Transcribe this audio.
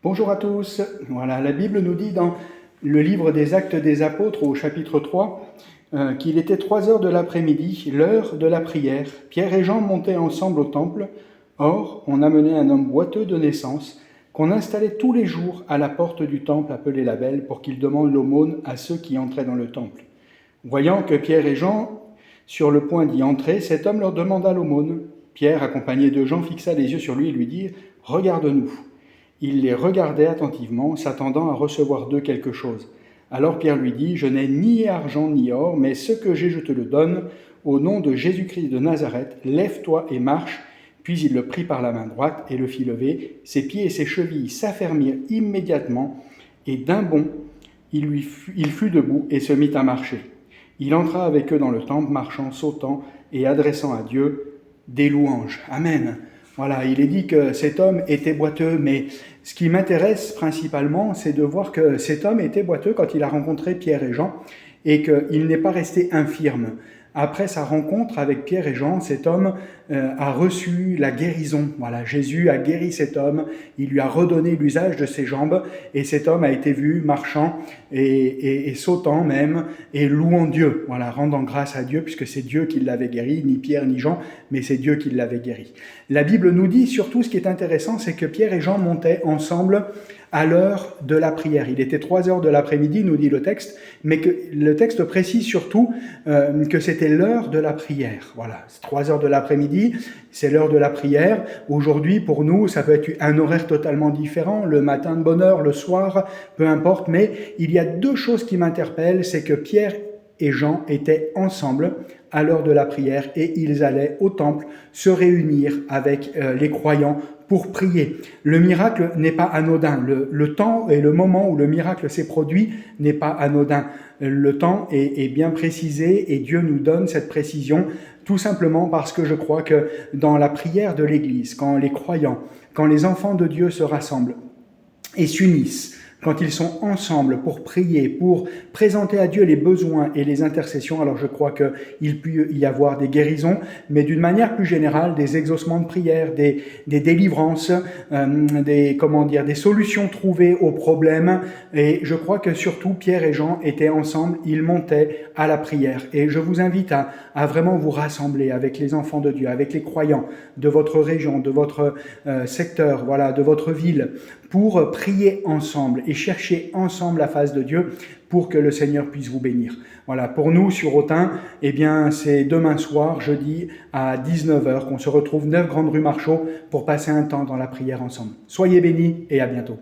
Bonjour à tous. Voilà, la Bible nous dit dans le livre des Actes des Apôtres au chapitre 3 qu'il était 3 heures de l'après-midi, l'heure de la prière. Pierre et Jean montaient ensemble au temple. Or, on amenait un homme boiteux de naissance qu'on installait tous les jours à la porte du temple appelé la Belle pour qu'il demande l'aumône à ceux qui entraient dans le temple. Voyant que Pierre et Jean, sur le point d'y entrer, cet homme leur demanda l'aumône. Pierre, accompagné de Jean, fixa les yeux sur lui et lui dit « Regarde-nous ». Il les regardait attentivement, s'attendant à recevoir d'eux quelque chose. Alors Pierre lui dit « Je n'ai ni argent ni or, mais ce que j'ai, je te le donne. Au nom de Jésus-Christ de Nazareth, lève-toi et marche. » Puis il le prit par la main droite et le fit lever. Ses pieds et ses chevilles s'affermirent immédiatement, et d'un bond, il fut debout et se mit à marcher. Il entra avec eux dans le temple, marchant, sautant et adressant à Dieu des louanges. Amen. Voilà, il est dit que cet homme était boiteux, mais ce qui m'intéresse principalement, c'est de voir que cet homme était boiteux quand il a rencontré Pierre et Jean, et qu'il n'est pas resté infirme. Après sa rencontre avec Pierre et Jean, cet homme a reçu la guérison. Voilà, Jésus a guéri cet homme, il lui a redonné l'usage de ses jambes, et cet homme a été vu marchant et sautant même, et louant Dieu, voilà, rendant grâce à Dieu, puisque c'est Dieu qui l'avait guéri, ni Pierre ni Jean, mais c'est Dieu qui l'avait guéri. La Bible nous dit surtout, ce qui est intéressant, c'est que Pierre et Jean montaient ensemble à l'heure de la prière. Il était 3 heures de l'après-midi, nous dit le texte, mais que le texte précise surtout que c'était l'heure de la prière. Voilà, c'est 3 heures de l'après-midi, c'est l'heure de la prière. Aujourd'hui, pour nous, ça peut être un horaire totalement différent, le matin de bonne heure, le soir, peu importe, mais il y a 2 choses qui m'interpellent, c'est que Pierre et Jean étaient ensemble à l'heure de la prière et ils allaient au temple se réunir avec les croyants pour prier. Le miracle n'est pas anodin. Le temps et le moment où le miracle s'est produit n'est pas anodin. Le temps est bien précisé et Dieu nous donne cette précision tout simplement parce que je crois que dans la prière de l'Église, quand les croyants, quand les enfants de Dieu se rassemblent et s'unissent, quand ils sont ensemble pour prier, pour présenter à Dieu les besoins et les intercessions, alors je crois qu'il peut y avoir des guérisons, mais d'une manière plus générale, des exaucements de prière, des délivrances, des solutions trouvées aux problèmes. Et je crois que surtout Pierre et Jean étaient ensemble, ils montaient à la prière. Et je vous invite à vraiment vous rassembler avec les enfants de Dieu, avec les croyants de votre région, de votre secteur, voilà, de votre ville, pour prier ensemble et chercher ensemble la face de Dieu pour que le Seigneur puisse vous bénir. Voilà, pour nous sur Autun, eh bien, c'est demain soir, jeudi, à 19h, qu'on se retrouve 9 Grande Rue Marchaux pour passer un temps dans la prière ensemble. Soyez bénis et à bientôt.